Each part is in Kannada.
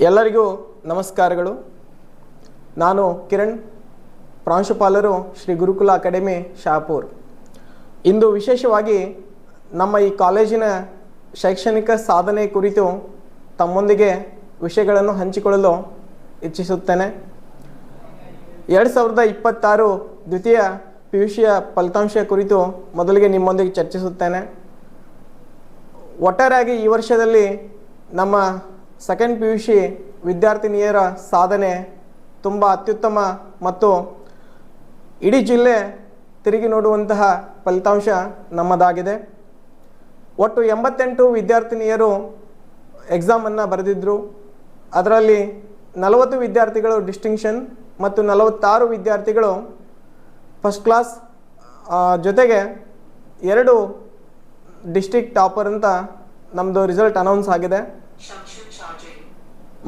ಎಲ್ಲರಿಗೂ ನಮಸ್ಕಾರಗಳು. ನಾನು ಕಿರಣ್, ಪ್ರಾಂಶುಪಾಲರು ಶ್ರೀ ಗುರುಕುಲ ಅಕಾಡೆಮಿ ಶಾಪುರ್. ಇಂದು ವಿಶೇಷವಾಗಿ ನಮ್ಮ ಈ ಕಾಲೇಜಿನ ಶೈಕ್ಷಣಿಕ ಸಾಧನೆ ಕುರಿತು ತಮ್ಮೊಂದಿಗೆ ವಿಷಯಗಳನ್ನು ಹಂಚಿಕೊಳ್ಳಲು ಇಚ್ಛಿಸುತ್ತೇನೆ. 2026 ದ್ವಿತೀಯ PUCಯ ಫಲಿತಾಂಶ ಕುರಿತು ಮೊದಲಿಗೆ ನಿಮ್ಮೊಂದಿಗೆ ಚರ್ಚಿಸುತ್ತೇನೆ. ಒಟ್ಟಾರೆಯಾಗಿ ಈ ವರ್ಷದಲ್ಲಿ ನಮ್ಮ ಸೆಕೆಂಡ್ PUC ವಿದ್ಯಾರ್ಥಿನಿಯರ ಸಾಧನೆ ತುಂಬ ಅತ್ಯುತ್ತಮ ಮತ್ತು ಇಡೀ ಜಿಲ್ಲೆ ತಿರುಗಿ ನೋಡುವಂತಹ ಫಲಿತಾಂಶ ನಮ್ಮದಾಗಿದೆ. ಒಟ್ಟು 88 ವಿದ್ಯಾರ್ಥಿನಿಯರು ಎಕ್ಸಾಮನ್ನು ಬರೆದಿದ್ದರು. ಅದರಲ್ಲಿ 40 ವಿದ್ಯಾರ್ಥಿಗಳು ಡಿಸ್ಟಿಂಕ್ಷನ್ ಮತ್ತು 46 ವಿದ್ಯಾರ್ಥಿಗಳು ಫಸ್ಟ್ ಕ್ಲಾಸ್, ಜೊತೆಗೆ 2 ಡಿಸ್ಟ್ರಿಕ್ಟ್ ಟಾಪರ್ ಅಂತ ನಮ್ಮದು ರಿಸಲ್ಟ್ ಅನೌನ್ಸ್ ಆಗಿದೆ.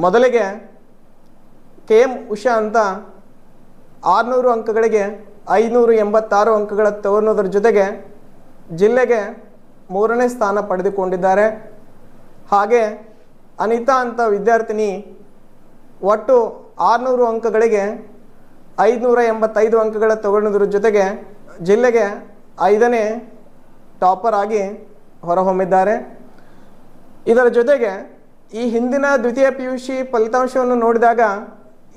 ಮೊದಲಿಗೆ KM ಉಷಾ ಅಂತ 600 ಅಂಕಗಳಿಗೆ 586 ಅಂಕಗಳ ತಗೊಳ್ಳೋದ್ರ ಜೊತೆಗೆ ಜಿಲ್ಲೆಗೆ 3ನೇ ಸ್ಥಾನ ಪಡೆದುಕೊಂಡಿದ್ದಾರೆ. ಹಾಗೆ ಅನಿತಾ ಅಂತ ವಿದ್ಯಾರ್ಥಿನಿ ಒಟ್ಟು 600 ಅಂಕಗಳಿಗೆ 585 ಅಂಕಗಳ ತಗೊಳ್ಳೋದ್ರ ಜೊತೆಗೆ ಜಿಲ್ಲೆಗೆ 5ನೇ ಟಾಪರ್ ಆಗಿ ಹೊರಹೊಮ್ಮಿದ್ದಾರೆ. ಇದರ ಜೊತೆಗೆ ಈ ಹಿಂದಿನ ದ್ವಿತೀಯ PUC ಫಲಿತಾಂಶವನ್ನು ನೋಡಿದಾಗ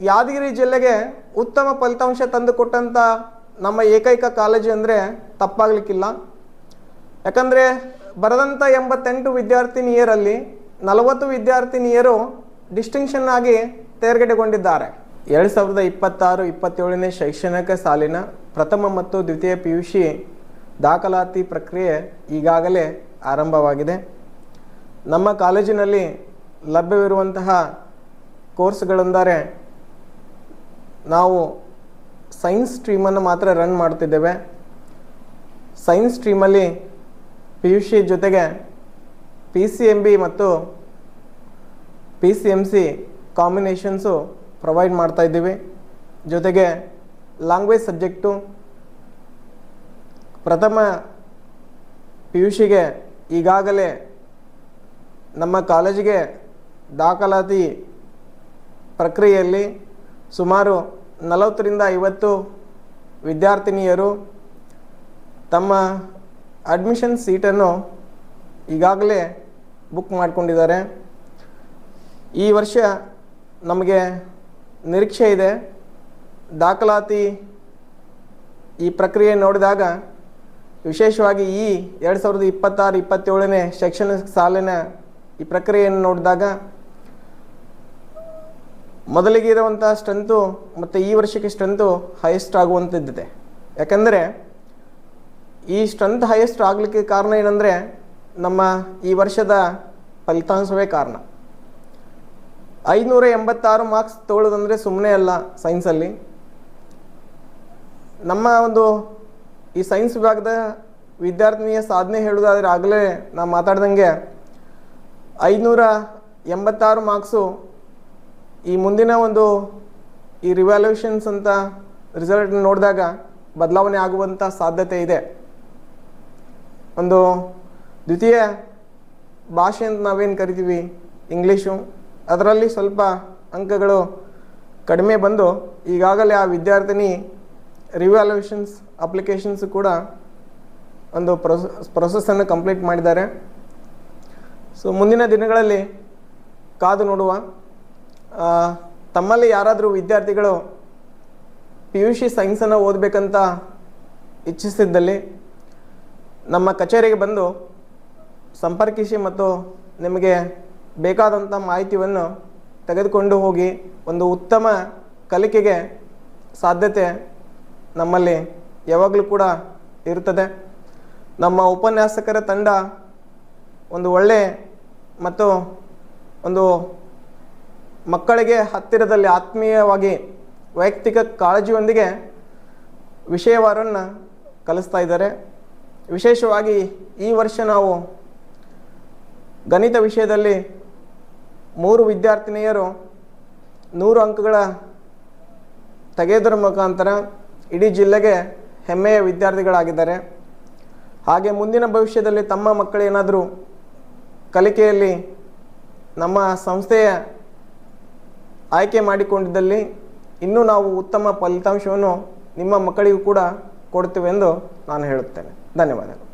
ಯಾದಗಿರಿ ಜಿಲ್ಲೆಗೆ ಉತ್ತಮ ಫಲಿತಾಂಶ ತಂದುಕೊಟ್ಟಂಥ ನಮ್ಮ ಏಕೈಕ ಕಾಲೇಜು ಅಂದರೆ ತಪ್ಪಾಗಲಿಕ್ಕಿಲ್ಲ. ಯಾಕಂದರೆ ಬರೆದಂಥ 88 ವಿದ್ಯಾರ್ಥಿನಿಯರಲ್ಲಿ 40 ವಿದ್ಯಾರ್ಥಿನಿಯರು ಡಿಸ್ಟಿಂಕ್ಷನ್ ಆಗಿ ತೇರ್ಗಡೆಗೊಂಡಿದ್ದಾರೆ. 2026-27ನೇ ಶೈಕ್ಷಣಿಕ ಸಾಲಿನ ಪ್ರಥಮ ಮತ್ತು ದ್ವಿತೀಯ PUC ದಾಖಲಾತಿ ಪ್ರಕ್ರಿಯೆ ಈಗಾಗಲೇ ಆರಂಭವಾಗಿದೆ. ನಮ್ಮ ಕಾಲೇಜಿನಲ್ಲಿ ಲಭ್ಯವಿರುವಂತಹ ಕೋರ್ಸ್ಗಳೆಂದರೆ ನಾವು ಸೈನ್ಸ್ ಸ್ಟ್ರೀಮನ್ನು ಮಾತ್ರ ರನ್ ಮಾಡ್ತಿದ್ದೇವೆ. ಸೈನ್ಸ್ ಸ್ಟ್ರೀಮಲ್ಲಿ PUC ಜೊತೆಗೆ PCMB ಮತ್ತು PCMC ಕಾಂಬಿನೇಷನ್ಸು ಪ್ರೊವೈಡ್ ಮಾಡ್ತಾ ಇದ್ದೀವಿ. ಜೊತೆಗೆ ಲ್ಯಾಂಗ್ವೇಜ್ ಸಬ್ಜೆಕ್ಟು ಪ್ರಥಮ PUCಗೆ ಈಗಾಗಲೇ ನಮ್ಮ ಕಾಲೇಜಿಗೆ ದಾಖಲಾತಿ ಪ್ರಕ್ರಿಯೆಯಲ್ಲಿ ಸುಮಾರು 40-50 ವಿದ್ಯಾರ್ಥಿನಿಯರು ತಮ್ಮ ಅಡ್ಮಿಷನ್ ಸೀಟನ್ನು ಈಗಾಗಲೇ ಬುಕ್ ಮಾಡಿಕೊಂಡಿದ್ದಾರೆ. ಈ ವರ್ಷ ನಮಗೆ ನಿರೀಕ್ಷೆ ಇದೆ. ದಾಖಲಾತಿ ಈ ಪ್ರಕ್ರಿಯೆ ನೋಡಿದಾಗ ವಿಶೇಷವಾಗಿ ಈ 2026-27ನೇ ಶೈಕ್ಷಣಿಕ ಸಾಲಿನ ಈ ಪ್ರಕ್ರಿಯೆಯನ್ನು ನೋಡಿದಾಗ ಮೊದಲಿಗೆ ಇರುವಂಥ ಸ್ಟ್ರೆಂತು ಮತ್ತು ಈ ವರ್ಷಕ್ಕೆ ಸ್ಟ್ರೆಂತು ಹೈಯೆಸ್ಟ್ ಆಗುವಂಥದ್ದಿದೆ. ಯಾಕಂದರೆ ಈ ಸ್ಟ್ರೆಂತ್ ಹೈಯೆಸ್ಟ್ ಆಗಲಿಕ್ಕೆ ಕಾರಣ ಏನಂದರೆ ನಮ್ಮ ಈ ವರ್ಷದ ಫಲಿತಾಂಶವೇ ಕಾರಣ. 586 ಮಾರ್ಕ್ಸ್ ತೊಗೊಳ್ಳೋದಂದರೆ ಸುಮ್ಮನೆ ಅಲ್ಲ. ಸೈನ್ಸಲ್ಲಿ ನಮ್ಮ ಒಂದು ಈ ಸೈನ್ಸ್ ವಿಭಾಗದ ವಿದ್ಯಾರ್ಥಿನಿಯ ಸಾಧನೆ ಹೇಳೋದಾದರೆ ಆಗಲೇ ನಾವು ಮಾತಾಡ್ದಂಗೆ 586 ಮಾರ್ಕ್ಸು ಈ ಮುಂದಿನ ಒಂದು ಈ ರಿವ್ಯಾಲ್ಯೂಷನ್ಸ್ ಅಂತ ರಿಸಲ್ಟ್ ನೋಡಿದಾಗ ಬದಲಾವಣೆ ಆಗುವಂಥ ಸಾಧ್ಯತೆ ಇದೆ. ಒಂದು ದ್ವಿತೀಯ ಭಾಷೆ ಅಂತ ನಾವೇನು ಕರಿತೀವಿ ಇಂಗ್ಲೀಷು, ಅದರಲ್ಲಿ ಸ್ವಲ್ಪ ಅಂಕಗಳು ಕಡಿಮೆ ಬಂದು ಈಗಾಗಲೇ ಆ ವಿದ್ಯಾರ್ಥಿನಿ ರಿವ್ಯಾಲ್ಯೂಷನ್ಸ್ ಅಪ್ಲಿಕೇಶನ್ಸ್ ಕೂಡ ಒಂದು ಪ್ರೊಸೆಸನ್ನು ಕಂಪ್ಲೀಟ್ ಮಾಡಿದ್ದಾರೆ. ಸೊ ಮುಂದಿನ ದಿನಗಳಲ್ಲಿ ಕಾದು ನೋಡುವ. ತಮ್ಮಲ್ಲಿ ಯಾರಾದರೂ ವಿದ್ಯಾರ್ಥಿಗಳು PUC ಸೈನ್ಸನ್ನು ಓದಬೇಕಂತ ಇಚ್ಛಿಸಿದ್ದಲ್ಲಿ ನಮ್ಮ ಕಚೇರಿಗೆ ಬಂದು ಸಂಪರ್ಕಿಸಿ ಮತ್ತು ನಿಮಗೆ ಬೇಕಾದಂಥ ಮಾಹಿತಿಯನ್ನು ತೆಗೆದುಕೊಂಡು ಹೋಗಿ ಒಂದು ಉತ್ತಮ ಕಲಿಕೆಗೆ ಸಾಧ್ಯತೆ ನಮ್ಮಲ್ಲಿ ಯಾವಾಗಲೂ ಕೂಡ ಇರುತ್ತದೆ. ನಮ್ಮ ಉಪನ್ಯಾಸಕರ ತಂಡ ಒಂದು ಒಳ್ಳೆಯ ಮತ್ತು ಒಂದು ಮಕ್ಕಳಿಗೆ ಹತ್ತಿರದಲ್ಲಿ ಆತ್ಮೀಯವಾಗಿ ವೈಯಕ್ತಿಕ ಕಾಳಜಿಯೊಂದಿಗೆ ವಿಷಯವಾರನ್ನು ಕಲಿಸ್ತಾ ಇದ್ದಾರೆ. ವಿಶೇಷವಾಗಿ ಈ ವರ್ಷ ನಾವು ಗಣಿತ ವಿಷಯದಲ್ಲಿ 3 ವಿದ್ಯಾರ್ಥಿನಿಯರು 100 ಅಂಕಗಳ ತೆಗೆಯೋದರ ಮುಖಾಂತರ ಇಡೀ ಜಿಲ್ಲೆಗೆ ಹೆಮ್ಮೆಯ ವಿದ್ಯಾರ್ಥಿಗಳಾಗಿದ್ದಾರೆ. ಹಾಗೆ ಮುಂದಿನ ಭವಿಷ್ಯದಲ್ಲಿ ತಮ್ಮ ಮಕ್ಕಳೇನಾದರೂ ಕಲಿಕೆಯಲ್ಲಿ ನಮ್ಮ ಸಂಸ್ಥೆಯ ಆಯ್ಕೆ ಮಾಡಿಕೊಂಡಿದ್ದಲ್ಲಿ ಇನ್ನೂ ನಾವು ಉತ್ತಮ ಫಲಿತಾಂಶವನ್ನು ನಿಮ್ಮ ಮಕ್ಕಳಿಗೂ ಕೂಡ ಕೊಡ್ತೇವೆ ಎಂದು ನಾನು ಹೇಳುತ್ತೇನೆ. ಧನ್ಯವಾದಗಳು.